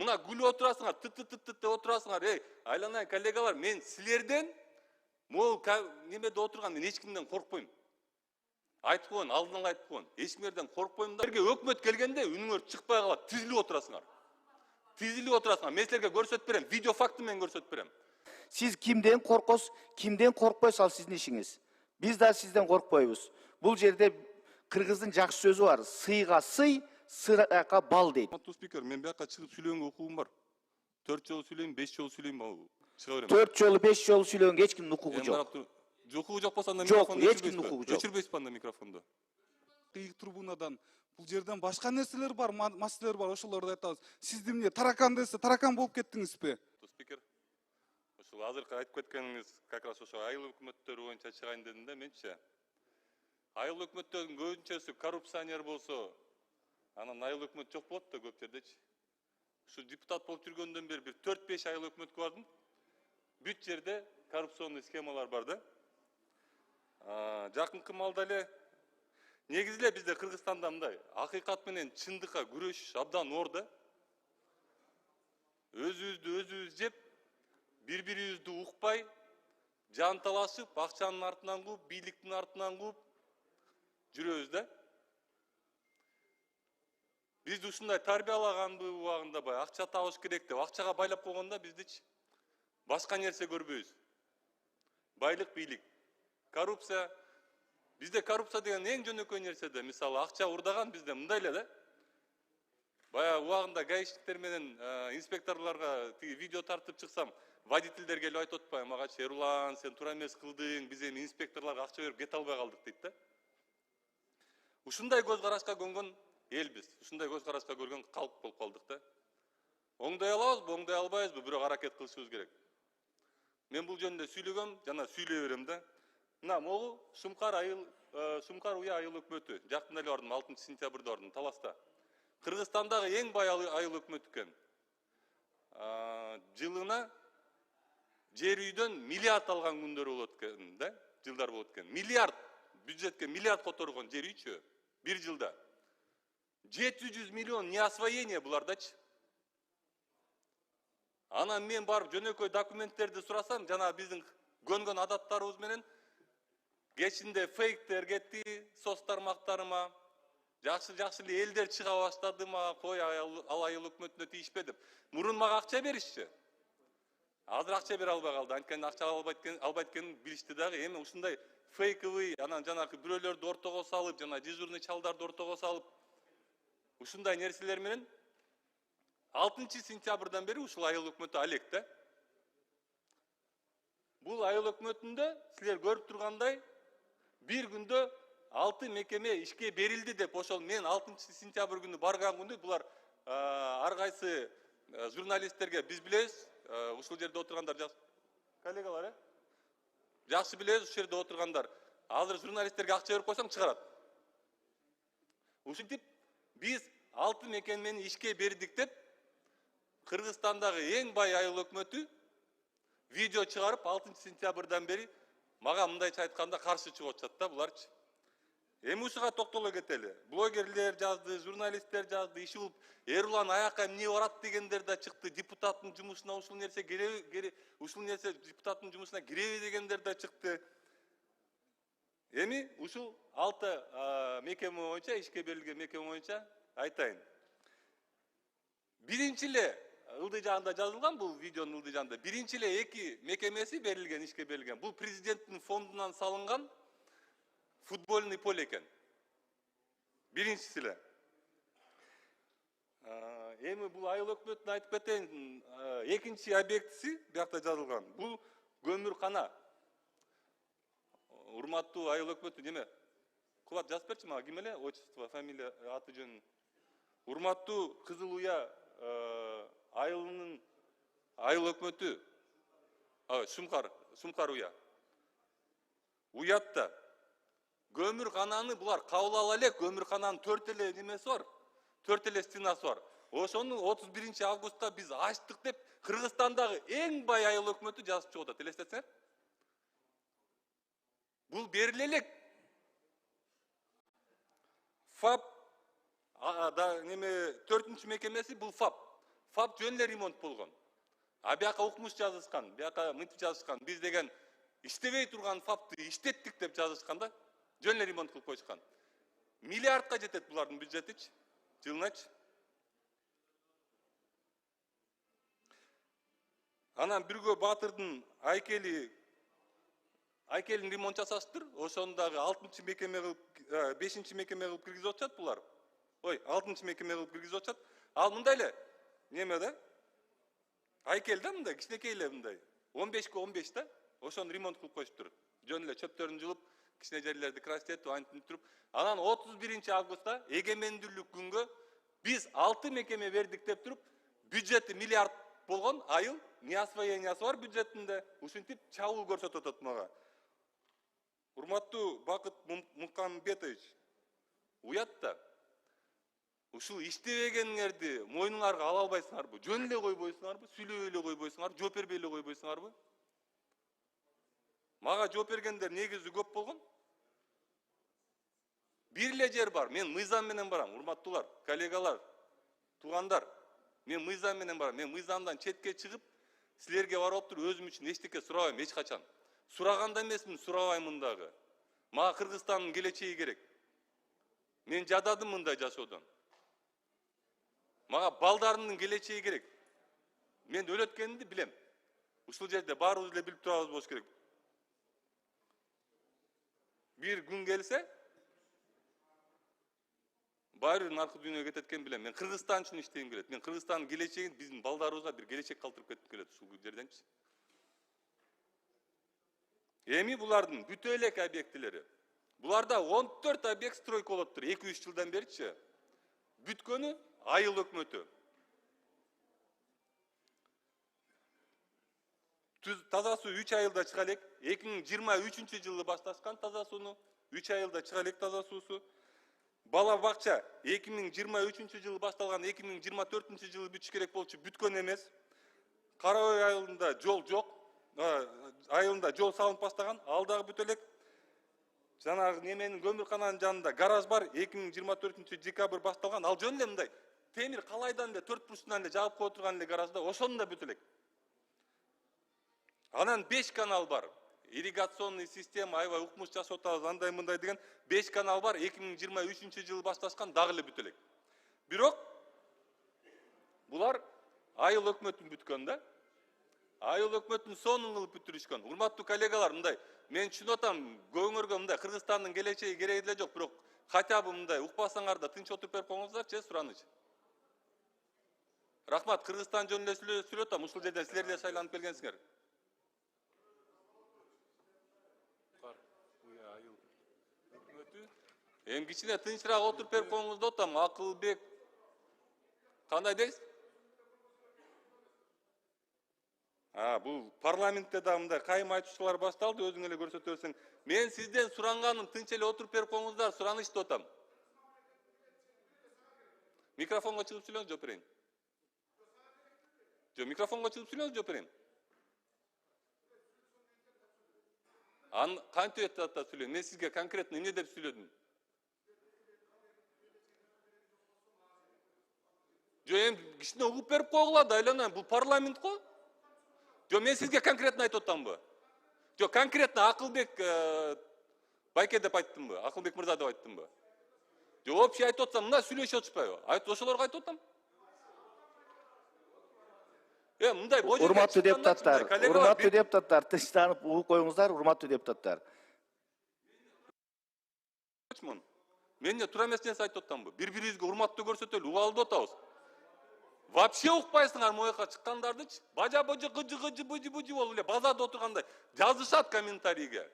Мына күлүп отурасыңар, тыт отурасыңар. Айланайын коллегалар, мен силерден могул немеде отурган мен эч кимден коркпойм. Айтып коеюн, алдынан айтып коеюн. Эч кимден коркпойм да. Силерге өкмөт келгенде үнүңөр чыкпай калат, тизилип отурасыңар. Тизилип отурасыңар. Мен силерге көрсөтүп берем, видео факты менен көрсөтүп берем. Siz kimden korkos, kimden korkpoysal sizin işiniz. Biz de sizden korkpoyuz. Bu yerde Kırgız'ın jakşı sözü var. Sıyga sıy, sıraka bal deydi. Speaker, men buyakka чыгып сүйлөгөнгө укугум бар. 4 жолу сүйлөйм, 5 жолу сүйлөйм, чыга берем. 4 yolu 5 yolu söylüyorsun, hiç kimin hukuku yok. Жокугу жок болсо анда Жок, микрофонду эч кимдин укугу жок. өчүрбөйсүзбү анда микрофонду? Кыйык трибунадан бул жерден башка нерселер бар, маселелер бар, ошолорду айтабыз. Сиз эмне таракан десе, таракан болуп кеттиңизби? Спикер, ошол азыркы айтып кеткениңиз как раз ошо айыл өкмөттөрү боюнча чыгайын дедим да менчи. Айыл өкмөттөрдүн көбүнчөсү коррупционер болсо, анан айыл өкмөт жок болот да көп жердечи. Ушу депутат болуп жүргөндөн бери бир 4-5 айыл өкмөткө бардым. Бүт жерде коррупционный схемалар бар да. Жакынкы малда эле негизи эле бизде Кыргызстанда мындай акыйкат менен чындыкка күрөшүш абдан оор да. Өзүбүздү жеп, бири-бирибизди укпай, жанталашып, акчанын артынан кууп, бийликтин артынан кууп жүрөбүз да. Бизди ушундай тарбиялаганбы убагында акча табыш керек деп, акчага байлап койгондо биздичи башка нерсе көрбөйбүз. Байлык, бийлик, коррупция. Бизде коррупция деген эң жөнөкөй нерсе да. Мисалы, акча урдаган бизде мындай эле да. Бая убагында гаишниктер менен инспекторлорго тиги видео тартып чыксам, водительдер келип айтып атпайбы, магачы Эрлан, сен туура эмес кылдың, биз эми инспекторлорго акча берип кете албай калдык дейт да. Ушундай көз карашка көнгөн элбиз. Ушундай көз карашка көргөн калк болуп калдык да. Оңдой алабызбы, оңдой албайбызбы, бирок аракет кылышыбыз керек. Мен бул жөнүндө сүйлөгөм, жана сүйлөй берем да. Мына могу Шумкар уя айыл өкмөтү. Жакында эле бардым, 6-сентябрда бардым, Таласта. Кыргызстандагы эң бай айыл өкмөт экен. Жылына жер үйдөн миллиард алган күндөр болот экен да, жылдар болот экен. Миллиард, бюджетке миллиард которгон жер үйчү бир жылда. 700 миллион не освоение булардачы. Анан мен барып жөнөкөй документтерди сурасам, жана биздин көнгөн адаттарыбыз менен кечинде фейктер кетти, соц тармактарыма, жакшы эле элдер чыга баштады мага, кой ал айыл өкмөтүнө тийишпе деп. Мурун мага акча беришчи. Азыр акча бере албай калды. Анткени акча албайт экенин билишти дагы. Эми ушундай фейковый, анан жанагы бирөөлөрдү ортого салып, жана дежурный чалдарды ортого салып, ушундай нерселер менен 6-сентябрдан бери ушул айыл өкмөтү алек да. Бул айыл өкмөтүндө силер көрүп тургандай бир күндө 6 мекеме ишке берилди деп, ошол мен 6-сентябрь күнү барган күнү булар ар кайсы журналисттерге биз билебиз, ушул жерде отургандар коллегалар, жакшы билебиз ушул жерде отургандар. Азыр журналисттерге акча берип койсоң чыгарат. Ушинтип биз 6 мекемени ишке бердик деп Кыргызстандагы эң бай айыл өкмөтү видео чыгарып 6-сентябрдан бери мага мындайча айтканда каршы чыгып атышат да буларчы. Эми ушуга токтоло кетели. Блогерлер жазды, журналисттер жазды, иши булуп Эрлан аякка эмне барат дегендер да чыкты. Депутаттын жумушуна ушул нерсе депутаттын жумушуна киреби дегендер да чыкты. Эми ушул 6 мекеме боюнча, ишке берилген мекеме боюнча айтайын. Биринчи эле ылдыйжагында жазылган, бул видеонун ылдыйжагында биринчи эле 2 мекемеси берилген, ишке берилген. Бул президенттин фондунан салынган футбольный поле экен. Биринчиси эле. Эми бул айыл өкмөтүнө айтып кетейин, экинчи объектиси биякта жазылган. Бул көмүркана. Урматтуу айыл өкмөтү неме? Кубат жазып берчи мага, ким эле? Отчество, фамилия, аты жөнүн. Урматтуу Кызыл Уя айылынын айыл өкмөтү. Шумкар Уя. Уятта көмүркананы булар кабыл ала элек, көмүркананын 4 эле немеси бар. 4 эле стенасы бар. Ошону 31 августта биз ачтык деп Кыргызстандагы эң бай айыл өкмөтү жазып чыгып атат. Элестетсеңер. Бул бериле элек. ФАП неме 4-мекемеси бул ФАП. ФАП жөн эле ремонт болгон. А бияка укмуш жазышкан, бияка мынтип жазышкан. Биз деген иштебей турган ФАПты иштеттик деп жазышкан да. Жөн эле ремонт кылып койышкан. Миллиардка жетет булардын бюджетичи, жылыначы. Анан биргөө Баатырдын айкелин ремонт жасаштыр. Ошону дагы 6-чы мекеме кылып, 5-чи мекеме кылып киргизип атышат булар. Ой, 6-чы мекеме кылып киргизип атышат. Ал мындай эле неме да? Айкел да мындай, кичинекей эле мындай. 15ке 15 да. Ошону ремонт кылып коюштур. Жөн эле чөптөрүн жылып, кичине жерлерди крастетип, антип туруп. Анан 31 августта эгемендүүлүк күнгө биз 6 мекеме бердик деп туруп, бюджети миллиард болгон айыл неосвоениясы бар бюджетинде. Ушинтип чабуул көрсөтүп атат мага. Урматтуу Бакыт Мукамбетович, уят да. Ушул иштебегениңерди мойнуңарга ала албайсыңарбы? Жөн эле койбойсуңарбы? Сүйлөбөй эле койбойсуңарбы? Жооп бербей эле койбойсуңарбы? Мага жооп бергендер негизи көп болгон. Бир эле жер бар. Мен мыйзам менен барам, урматтуулар, коллегалар, туугандар. Мен мыйзам менен барам. Мен мыйзамдан четке чыгып, силерге барып туруп өзүм үчүн эчтеке сурабайм эч качан. Сураганда эмесмин, сурабаймын дагы. Мага Кыргызстандын келечеги керек. Мен жададым мындай жашоодон. Мага балдарымдын келечеги керек. Мен өлөткенди билем. Ушул жерде баарыбыз эле билип турабыз болуш керек. Бир күн келсе, баары наркы дүйнөгө кетет экен билем. Мен Кыргызстан үчүн иштегим келет. Мен Кыргызстандын келечегин биздин балдарыбызга бир келечек калтырып кетким келет ушул жерденчи. Эми булардын бүтө элек объектилери. Буларда 14 объект стройка болуп тур 2-3 жылдан беричи. Бүткөнү айыл өкмөтү. Таза суу 3 айылда чыга элек. 2023-жылы башташкан таза сууну 3 айылда чыга элек таза суусу. Бала бакча 2023-жылы башталган 2024-жылы бүтүш керек болчу, бүткөн эмес. Карабай айылында жол жок. Айылында жол салынып баштаган, ал дагы бүтө элек. Жанагы неменин көмүркананын жанында гараж бар, 2024-декабрь башталган, ал жөн эле мындай. Темир калайдан эле 4 бурчтан эле жаап кое турган эле гаражда, ошону да бүтө элек. Анан 5 канал бар. Ирригационный система, аябай укмуш жасап атабыз, андай мындай деген 5 канал бар, 2023-жылы башташкан, дагы эле бүтө элек. Бирок булар айыл өкмөтүн бүткөн да. Айыл өкмөтүн сонун кылып бүтүрүшкөн. Урматтуу коллегалар, мындай мен түшүнүп атам, көңөргө мындай Кыргызстандын келечеги кереги деле жок, бирок хотя бы мындай укпасаңар да тынч отуруп берип коюңуздарчы, сураныч. Рахмат, Кыргызстан жөнүндө сүйлөп атам, ушул жерден силер эле шайланып келгенсиңер. Эми кичине тынчыраак отуруп берип коюңуз деп атам, Акылбек. Кандай дейсиз? Бул парламентте да мындай кайым айтуучулар башталды, өзүң эле көрсөтө берсең. Мен сизден суранганым тынч эле отуруп берип коюңуздар, сураныч деп атам. Микрофонго чыгып сүйлөңүз, жооп берейин. Жо, микрофонго чыгып сүйлөңүз, жооп берейин. Кантип атат сүйлөйм? Мен сизге конкретно эмне деп сүйлөдүм? Жо, эми кичине угуп берип койгула да, айланайын, бул парламент го. Жо, мен сизге конкретно айтып атамбы? Жо, конкретно Акылбек байке деп айттымбы? Акылбек мырза деп айттымбы? Жо, общий айтып атсам, мына сүйлөшүп атышпайбы? Ошолорго айтып атам. Мындай божо. Урматтуу депутаттар, тынчтанып угуп коюңуздар, урматтуу депутаттар. Мен не тура эмес нерсе айтып атамбы? Бири-бирибизге урматтуу көрсөтөлү, убалып атабыз. Вообще укпайсыңар моюкка чыккандардычы? Бажа-божо гыжы-гыжы быжы-быжы болуп эле базарда отургандай жазышат комментарийге.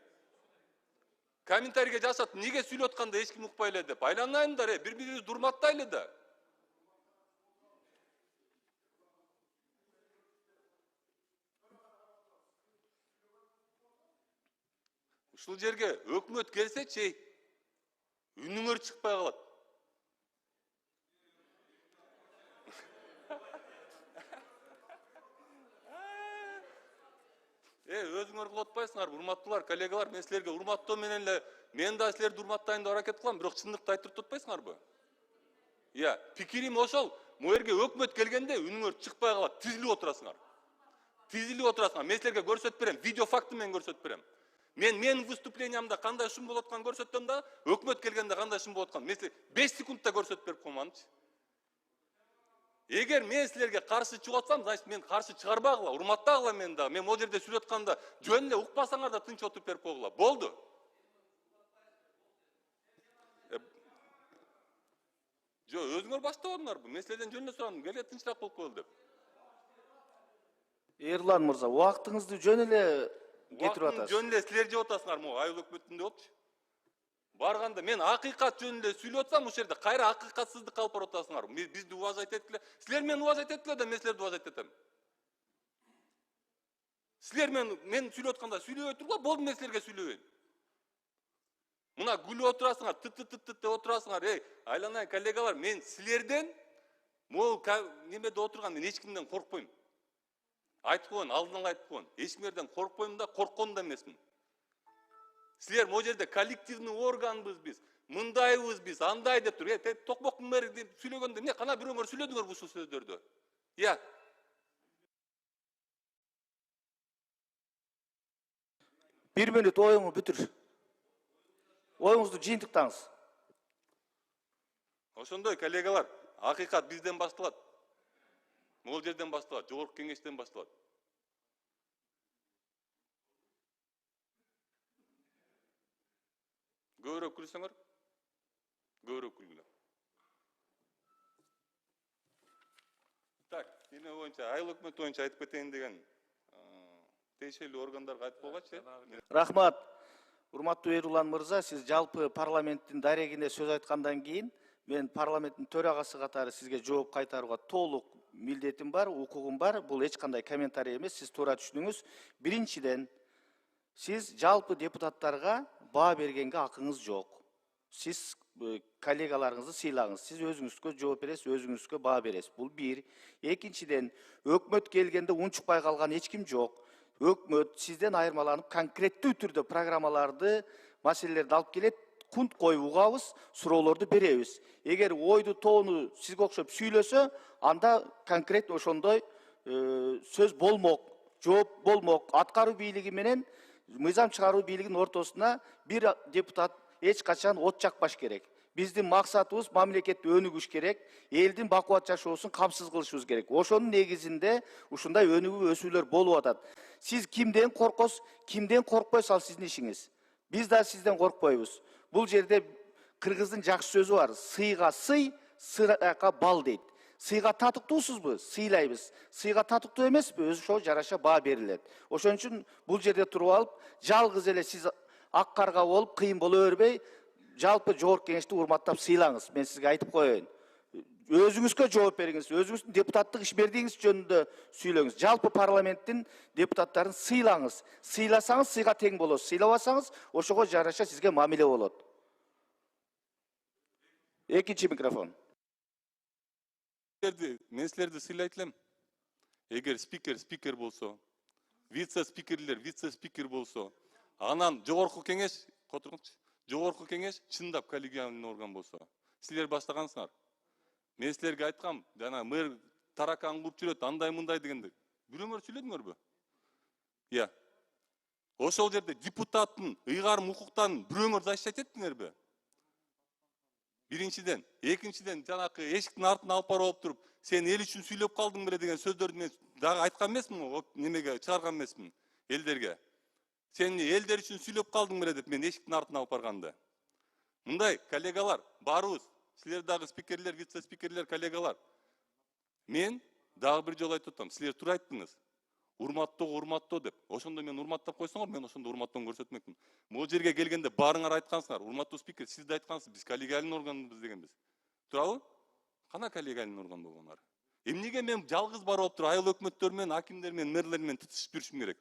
Комментарийге жазышат, неге сүйлөп атканда эч ким укпай эле деп. Айланайындар, бири-бирибизди урматтайлы да. Ушул жерге өкмөт келсечи, үнүңөр чыкпай калат. Өзүңөр кылып атпайсыңар, урматтуулар, коллегалар, мен силерге урматтоо менен эле, мен да силерди урматтайын деп аракет кылам, бирок чындыкты айтып атпайсыңарбы? Пикирим ошол. Могу жерге өкмөт келгенде үнүңөр чыкпай калат, тизилип отурасыңар. Тизилип отурасыңар. Мен силерге көрсөтүп берем, видео факты менен көрсөтүп берем. Менин выступлениямда кандай шум болуп атканын көрсөттүм да, өкмөт келгенде кандай шум болуп атканын. Мен силерге 5 секундта көрсөтүп берип койманчы. Эгер мен силерге каршы чыгып атсам, значит мен каршы чыгарбагыла, урматтагыла мени да. Мен могу жерде сүйлөп атканда жөн эле укпасаңар да тынч отуруп берип койгула. Болду. Жо, өзүңөр баштабадыңарбы? Мен силерден жөн эле сурадым, келе тынчыраак болуп койгула деп. Эрлан мырза, убактыңызды жөн эле кетирип атасыз. Жөн эле силер жеп атасыңар, могу айыл өкмөтүндө болчу. Барганда мен акыйкат жөнүндө сүйлөп атсам, ушул жерде кайра акыйкатсыздыкка алып барып атасыңар. Бизди уважать эткиле. Силер мени уважать эткиле да, мен силерди уважать этем. Силер мен сүйлөп атканда сүйлөбөй тургула, болду, мен силерге сүйлөбөйм. Мына күлүп отурасыңар, тыт деп отурасыңар. Айланайын коллегалар, мен силерден могу немеде отурган мен эч кимден коркпойм. Айтып коеюн, алдын ала айтып коеюн. Эч кимден коркпойм да, корккон да эмесмин. Силер могу жерде коллективный органбыз биз, мындайбыз биз, андай деп тур. Токмоктун мэри деп сүйлөгөндө эмне кана бирөөңөр сүйлөдүңөр ушул сөздөрдү. Я. 1 мүнөт оюңду бүтүр. Оюңузду жыйынтыктаңыз. Ошондой коллегалар, акыйкат бизден башталат. Могул жерден башталат, жогорку кеңештен башталат. Көбүрөөк күлсөңөр, көбүрөөк күлгүлө. Так, эме боюнча, айыл өкмөтү боюнча айтып кетейин деген тиешелүү органдарга айтып болгочу. Рахмат. Урматтуу Эрлан мырза, сиз жалпы парламенттин дарегине сөз айткандан кийин мен парламенттин төрагасы катары сизге жооп кайтарууга толук милдетим бар, укугум бар. Бул эч кандай комментарий эмес, сиз туура түшүнүңүз. Биринчиден, сиз жалпы депутаттарга баа бергенге акыңыз жок. Сиз коллегаларыңызды сыйлагыңыз. Сиз өзүңүзгө жооп бересиз, өзүңүзгө баа бересиз. Бул бир. Экинчиден, өкмөт келгенде унчукпай калган эч ким жок. Өкмөт сизден айырмаланып конкреттүү түрдө программаларды, маселелерди алып келет, кунт коюп угабыз, суроолорду беребиз. Эгер ойду тоону сизге окшоп сүйлөсө, анда конкрет ошондой сөз болмок, жооп болмок. Аткаруу бийлиги менен мыйзам чыгаруу бийлигинин ортосуна бир депутат эч качан от жакпаш керек. Биздин максатыбыз мамлекетти өнүгүш керек, элдин бакубат жашоосун камсыз кылышыбыз керек. Ошонун негизинде ушундай өнүгүү өсүүлөр болуп атат. Сиз кимден коркосуз, кимден коркпойсуз, ал сиздин ишиңиз. Биз да сизден коркпойбуз. Бул жерде кыргыздын жакшы сөзү бар. Сыйга сый, сырака бал дейт. Сыйга татыктуусузбу? Сыйлайбыз. Сыйга татыктуу эмеспи? Ошо жараша баа берилет. Ошон үчүн бул жерде туруп алып, жалгыз эле сиз ак карга болуп, кыйын боло бербей, жалпы жогорку кеңешти урматтап сыйлаңыз. Мен сизге айтып коеюн. Өзүңүзгө жооп бериңиз, өзүңүздүн депутаттык ишмердигиңиз жөнүндө сүйлөңүз. Жалпы парламенттин депутаттарын сыйлаңыз. Сыйласаңыз сыйга тең болосуз. Сыйлабасаңыз ошого жараша сизге мамиле болот. Экинчи микрофон. Мен силерди сыйлайт элем. Эгер спикер болсо, вице-спикер болсо, анан жогорку кеңеш, жогорку кеңеш чындап коллегиальный орган болсо, силер баштагансыңар. Мен силерге айткам, жана мэр таракан кылып жүрөт, андай мындай дегенде. Бирөөңөр сүйлөдүңөрбү? Я. Ошол жерде депутаттын ыйгарым укуктарын бирөөңөр защищать эттиңерби? Биринчиден, экинчиден жанакы эшиктин артына алып барып туруп, сен эл үчүн сүйлөп калдың беле деген сөздөрдү мен дагы айткан эмесмин, немеге чыгарган эмесмин элдерге. Сен элдер үчүн сүйлөп калдың беле деп мен эшиктин артына алып барганда. Мындай коллегалар, барыбыз, силер дагы спикерлер, вице-спикерлер, коллегалар. Мен дагы бир жолу айтып атам, силер туура айттыңыз. Урматтоо деп. Ошондо мен урматтап койсоңор, мен ошондо урматтоону көрсөтмөкмүн. Могу жерге келгенде баарыңар айткансыңар, урматтуу спикер, сиз да айткансыз, биз коллегиальный органбыз дегенбиз. Туурабы? Кана коллегиальный орган болгондар? Эмнеге мен жалгыз барып туруп айыл өкмөттөр менен, акимдер менен, мэрлер менен тытышып жүрүшүм керек?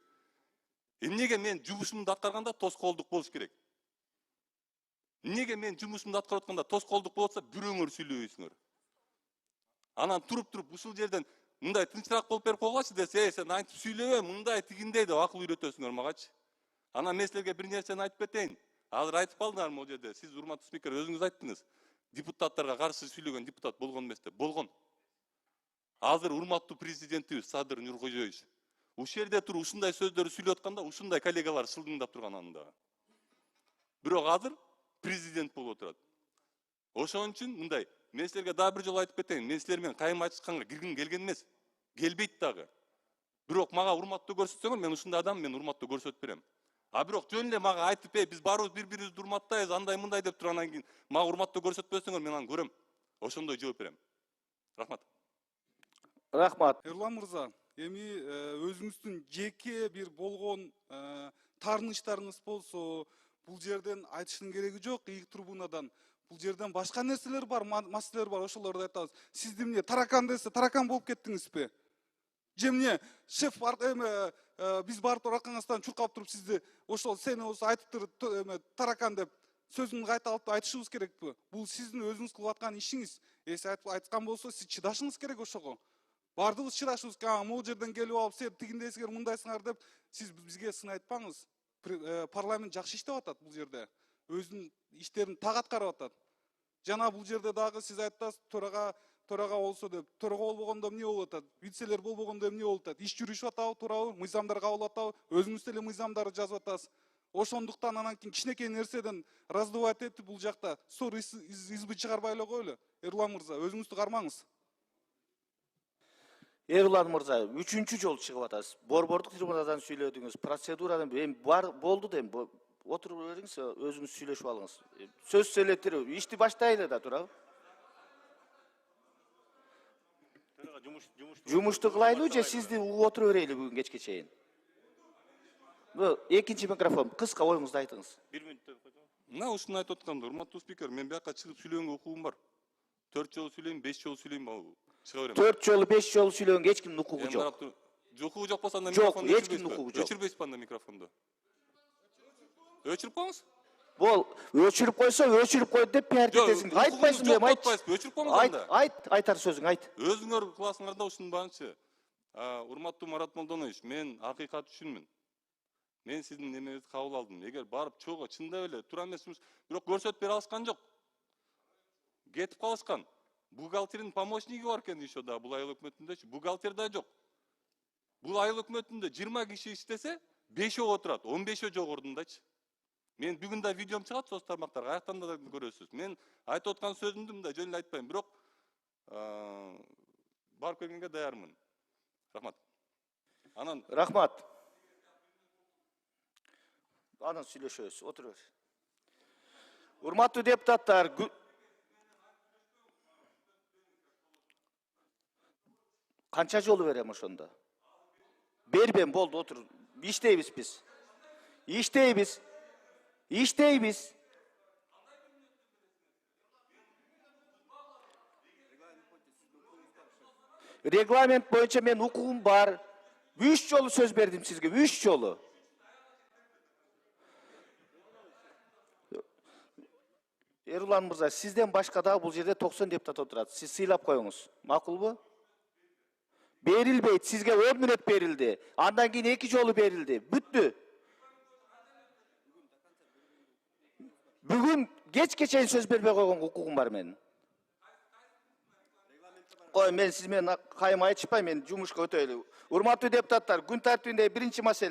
Эмнеге мен жумушумду аткарганда тоскоолдук болуш керек? Эмнеге мен жумушумду аткарып атканда тоскоолдук болуп атса, бирөөңөр сүйлөбөйсүңөр? Анан туруп ушул жерден мындай тынчыраак болуп берип койгочу десе, сен айтып сүйлөбө, мындай тигиндей деп акыл үйрөтөсүңөр магачы. Анан мен силерге бир нерсени айтып кетейин. Азыр айтып калдыңар могу жерде, сиз урматтуу спикер өзүңүз айттыңыз. Депутаттарга каршы сүйлөгөн депутат болгон эмес деп. Болгон. Азыр урматтуу президентибиз Садыр Нуркожоевич ушул жерде туруп ушундай сөздөрдү сүйлөп атканда ушундай коллегалар шылдыңдап турган анында. Бирок азыр президент болуп отурат. Ошон үчүн мындай, мен силерге дагы бир жолу айтып кетейин, мен силер менен кайым айтышканга киргим келген эмес. Келбейт дагы. Бирок мага урматтуу көрсөтсөңөр, мен ушундай адам, мен урматтуу көрсөтүп берем. А бирок жөн эле мага айтып, биз баарыбыз бири-бирибизди урматтайбыз, андай мындай деп тургандан кийин мага урматтуу көрсөтпөсөңөр, мен аны көрөм. Ошондой жооп берем. Рахмат. Рахмат. Эрлан мырза, эми өзүңүздүн жеке бир болгон таарыныштарыңыз болсо, бул жерден айтыштын кереги жок, ийик трибунадан. Бул жерден башка нерселер бар, маселелер бар, ошолорду айтабыз. Сизди эмне таракан десе, таракан болуп кеттиңизби? Же эмне шеф биз барып туруп аркаңыздан чуркап туруп сизди ошол сени болсо айтып таракан деп сөзүңдү кайта алып айтышыбыз керекпи? Бул сиздин өзүңүз кылып аткан ишиңиз. Эси айткан болсо, сиз чыдашыңыз керек ошого. Бардыгыбыз чыдашыбыз керек. Могул жерден келип алып, сен тигиндейсиңер, мындайсыңар деп сиз бизге сын айтпаңыз. Парламент жакшы иштеп атат бул жерде. Өзүнүн иштерин так аткарып атат. Жана бул жерде дагы сиз айтасыз, төрага болсо деп. Төрага болбогондо эмне болуп атат? Вицелер болбогондо эмне болуп атат? Иш жүрүшүп атабы, туурабы? Мыйзамдар кабыл атабы? Өзүңүз деле мыйзамдарды жазып атасыз. Ошондуктан анан кийин кичинекей нерседен раздувать этип бул жакта ссор избы чыгарбай эле коелу. Эрлан мырза, өзүңүздү кармаңыз. Эрлан мырза, 3-чү жолу чыгып атасыз. Борбордук трибунадан сүйлөдүңүз, процедурадан болду дейм. Отуруп бериңиз, өзүңүз сүйлөшүп алыңыз. Сөз сөйлөтүрүп, ишти баштайлы да, туурабы? Жумушту кылайлы же сизди отуруп берейли бүгүн кечке чейин? Экинчи микрофон, кыска оюңузду айтыңыз. 1 мүнөттө койдум. Мына ушуну айтып атканда, урматтуу спикер, мен бияка чыгып сүйлөгөнгө укугум бар. 4 жолу сүйлөйм, 5 жолу сүйлөйм, чыга берем. 4 жолу, 5 жолу сүйлөгөнгө эч кимдин укугу жок. Укугу жок болсо анда Жок, микрофонду эч кимдин укугу жок. өчүрбөйсүзбү анда микрофонду? Өчүрүп коюңуз. Бол, өчүрүп койсо, өчүрүп койду деп пиар кетесиң. Айтпайсың деп айт. Өчүрүп коюңуз анда. Айтар сөзүң айт. Өзүңөр кыласыңар да ушунун баарынчы. Урматтуу Марат Молдонович, мен акыйкат үчүнмүн. Мен сиздин немеңизди кабыл алдым. Эгер барып чогуу чындап эле туура эмес жумуш, бирок көрсөтүп бере алышкан жок. Кетип калышкан. Бухгалтердин помощниги бар экен еще да, бул айыл өкмөтүндөчү. Бухгалтер да жок. Бул айыл өкмөтүндө 20 киши иштесе, 5 отурат, 15 жок ордундачы. Мен бүгүн да видеом чыгат соц тармактарга, аяктан да көрөсүз. Мен айтып аткан сөзүмдү мындай жөн эле айтпайм, бирок барып келгенге даярмын. Рахмат. Анан Рахмат. Анан сүйлөшөбүз, отуруп бер. Урматтуу депутаттар, канча жолу берем ошондо? Бербем, болду, отур. Иштейбиз биз. Иштейбиз. Регламент боюнча мен укугум бар. 3 жолу сөз бердим сизге, 3 жолу. Эрлан мырза, сизден башка дагы бул жерде 90 депутат отурат. Сиз сыйлап коюңуз. Макулбу? Берилбейт, сизге 10 мүнөт берилди. Андан кийин 2 жолу берилди. Бүттү. Бүгүн кечке чейин сөз бербей койгон укугум бар менин. Кой, мен сиз менен кайым айтышпайм, мен жумушка өтөйлү. Урматтуу депутаттар, күн тартибинде биринчи маселе